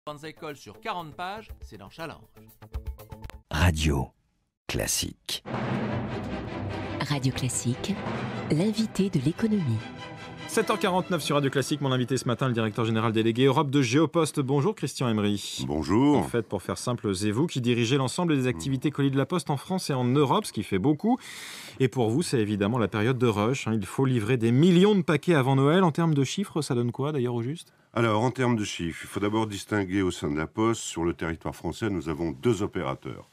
Grandes écoles sur 40 pages, c'est dans Challenge. Radio Classique. Radio Classique, l'invité de l'économie. 7h49 sur Radio Classique. Mon invité ce matin, le directeur général délégué Europe de Géopost. Bonjour Christian Emery. Bonjour. En fait, pour faire simple, c'est vous qui dirigez l'ensemble des activités colis de la Poste en France et en Europe, ce qui fait beaucoup. Et pour vous, c'est évidemment la période de rush. Il faut livrer des millions de paquets avant Noël. En termes de chiffres, ça donne quoi d'ailleurs au juste ? Alors, en termes de chiffres, il faut d'abord distinguer au sein de la Poste, sur le territoire français, nous avons deux opérateurs.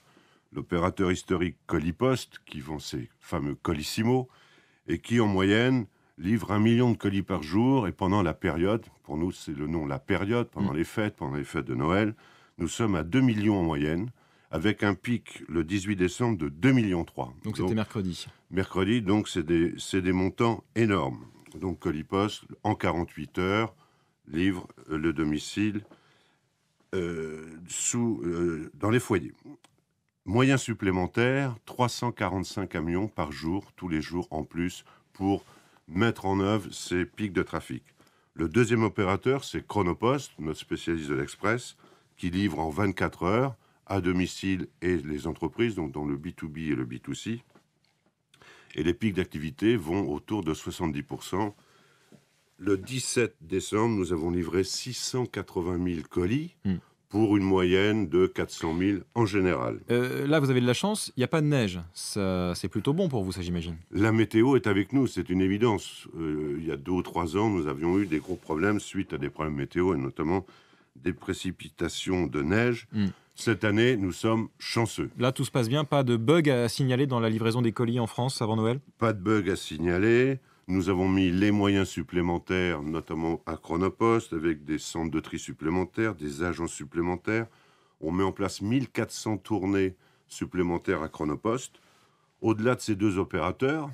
L'opérateur historique Colipost, qui vend ces fameux Colissimo, et qui, en moyenne, livre 1 million de colis par jour. Et pendant la période, pour nous, c'est le nom, la période, pendant les fêtes de Noël, nous sommes à 2 millions en moyenne, avec un pic le 18 décembre de 2,3 millions. Donc c'était mercredi. Mercredi, donc c'est des montants énormes. Donc Colipost, en 48 heures, livre le domicile dans les foyers. Moyens supplémentaires, 345 camions par jour, tous les jours en plus, pour mettre en œuvre ces pics de trafic. Le deuxième opérateur, c'est Chronopost, notre spécialiste de l'Express, qui livre en 24 heures à domicile et les entreprises, donc dans le B2B et le B2C. Et les pics d'activité vont autour de 70%. Le 17 décembre, nous avons livré 680 000 colis pour une moyenne de 400 000 en général. Là, vous avez de la chance, il n'y a pas de neige. Ça, c'est plutôt bon pour vous, ça j'imagine. La météo est avec nous, c'est une évidence. Il y a 2 ou 3 ans, nous avions eu des gros problèmes suite à des problèmes météo, et notamment des précipitations de neige. Cette année, nous sommes chanceux. Là, tout se passe bien, pas de bug à signaler dans la livraison des colis en France avant Noël ? Pas de bug à signaler. Nous avons mis les moyens supplémentaires, notamment à Chronopost, avec des centres de tri supplémentaires, des agents supplémentaires. On met en place 1400 tournées supplémentaires à Chronopost. Au-delà de ces deux opérateurs,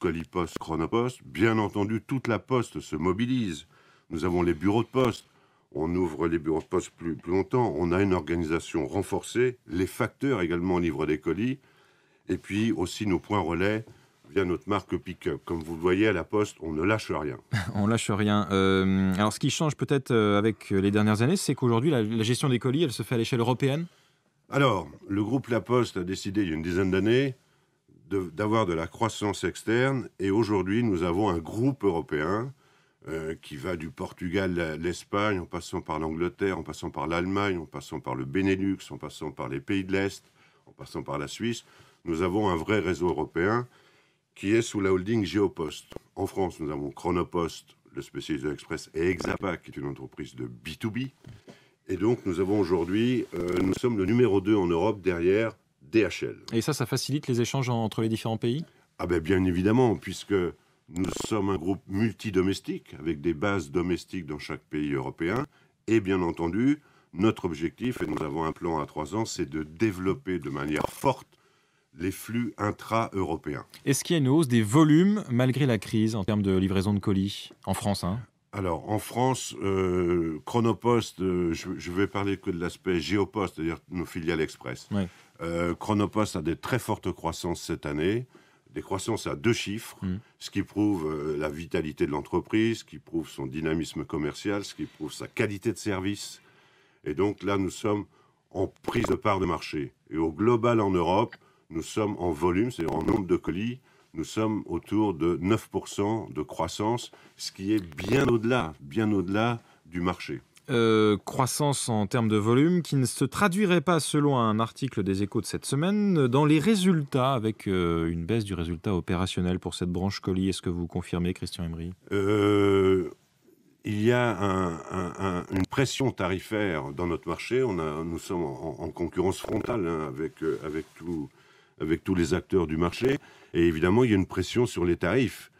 Colipost, Chronopost, bien entendu, toute la Poste se mobilise. Nous avons les bureaux de poste. On ouvre les bureaux de poste plus longtemps. On a une organisation renforcée. Les facteurs également livrent des colis. Et puis aussi nos points relais via notre marque Pick-up. Comme vous le voyez, à la Poste, on ne lâche rien. On lâche rien. Alors, ce qui change peut-être avec les dernières années, c'est qu'aujourd'hui, la gestion des colis, elle se fait à l'échelle européenne. Alors, le groupe La Poste a décidé, il y a une dizaine d'années, d'avoir de la croissance externe. Et aujourd'hui, nous avons un groupe européen qui va du Portugal à l'Espagne, en passant par l'Angleterre, en passant par l'Allemagne, en passant par le Benelux, en passant par les pays de l'Est, en passant par la Suisse. Nous avons un vrai réseau européen qui est sous la holding Géopost. En France, nous avons Chronopost, le spécialiste de l'Express, et Exapa, qui est une entreprise de B2B. Et donc, nous avons aujourd'hui, nous sommes le numéro 2 en Europe derrière DHL. Et ça facilite les échanges entre les différents pays ? Ah ben, bien évidemment, puisque nous sommes un groupe multidomestique, avec des bases domestiques dans chaque pays européen. Et bien entendu, notre objectif, et nous avons un plan à 3 ans, c'est de développer de manière forte les flux intra-européens. Est-ce qu'il y a une hausse des volumes malgré la crise en termes de livraison de colis en France Alors, en France, Chronopost, je vais parler que de l'aspect Géopost, c'est-à-dire nos filiales Express. Ouais. Chronopost a des très fortes croissances cette année, des croissances à 2 chiffres, ce qui prouve la vitalité de l'entreprise, ce qui prouve son dynamisme commercial, ce qui prouve sa qualité de service. Et donc là, nous sommes en prise de part de marché. Et au global en Europe, nous sommes en volume, c'est-à-dire en nombre de colis, nous sommes autour de 9% de croissance, ce qui est bien au-delà du marché. Croissance en termes de volume qui ne se traduirait pas, selon un article des Échos de cette semaine, dans les résultats, avec une baisse du résultat opérationnel pour cette branche colis. Est-ce que vous confirmez, Christian Emery ? Il y a une pression tarifaire dans notre marché. Nous sommes en concurrence frontale avec tous les acteurs du marché. Et évidemment, il y a une pression sur les tarifs.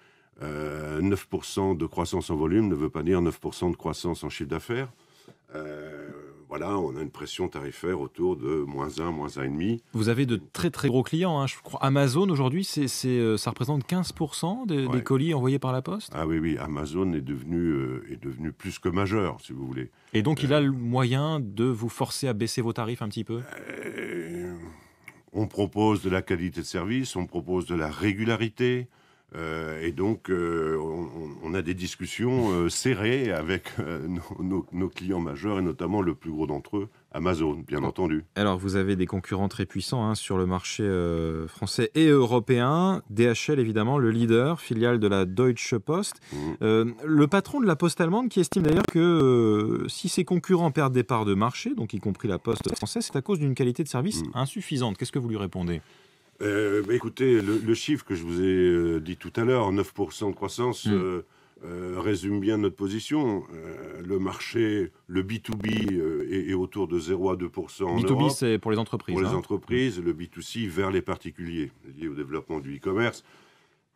9% de croissance en volume ne veut pas dire 9% de croissance en chiffre d'affaires. Voilà, on a une pression tarifaire autour de -1, -1,5. Vous avez de très très gros clients, je crois. Amazon, aujourd'hui, ça représente 15% des colis envoyés par la Poste. Ah oui, Amazon est devenu plus que majeur, si vous voulez. Et donc, il a le moyen de vous forcer à baisser vos tarifs un petit peu ? On propose de la qualité de service, on propose de la régularité. Et donc, on a des discussions serrées avec nos clients majeurs, et notamment le plus gros d'entre eux, Amazon, bien entendu. Alors, vous avez des concurrents très puissants sur le marché français et européen. DHL, évidemment, le leader, filiale de la Deutsche Post. Le patron de la Poste allemande qui estime d'ailleurs que si ses concurrents perdent des parts de marché, donc y compris la Poste française, c'est à cause d'une qualité de service insuffisante. Qu'est-ce que vous lui répondez ? Écoutez, le chiffre que je vous ai dit tout à l'heure, 9% de croissance, résume bien notre position. Le marché, le B2B est autour de 0 à 2% en B2B, Europe. c'est pour les entreprises. Pour les entreprises, le B2C vers les particuliers, lié au développement du e-commerce.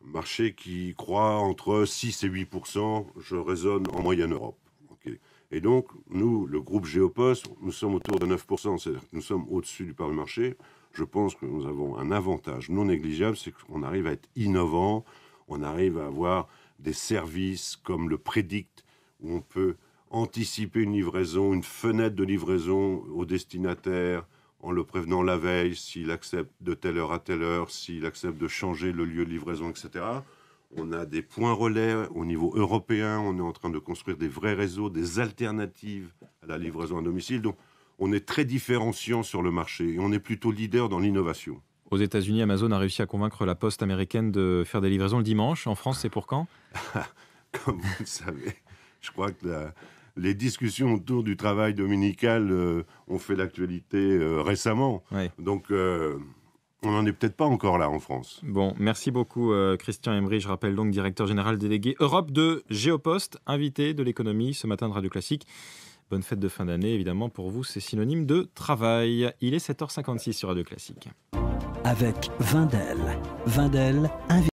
Marché qui croît entre 6 et 8%, je raisonne en moyenne Europe. Okay. Et donc, nous, le groupe Géopost, nous sommes autour de 9%, c'est-à-dire que nous sommes au-dessus du part de marché. Je pense que nous avons un avantage non négligeable, c'est qu'on arrive à être innovant, on arrive à avoir des services comme le Predict, où on peut anticiper une livraison, une fenêtre de livraison au destinataire, en le prévenant la veille, s'il accepte de telle heure à telle heure, s'il accepte de changer le lieu de livraison, etc. On a des points relais au niveau européen, on est en train de construire des vrais réseaux, des alternatives à la livraison à domicile. Donc, on est très différenciant sur le marché et on est plutôt leader dans l'innovation. Aux États-Unis, Amazon a réussi à convaincre la Poste américaine de faire des livraisons le dimanche. En France, c'est pour quand ? Comme vous le savez, je crois que les discussions autour du travail dominical ont fait l'actualité récemment. Oui. Donc, on n'en est peut-être pas encore là en France. Bon, merci beaucoup Christian Emery. Je rappelle donc directeur général délégué Europe de Géopost, invité de l'économie ce matin de Radio Classique. Bonne fête de fin d'année, évidemment, pour vous, c'est synonyme de travail. Il est 7h56 sur Radio Classique. Avec Wendel,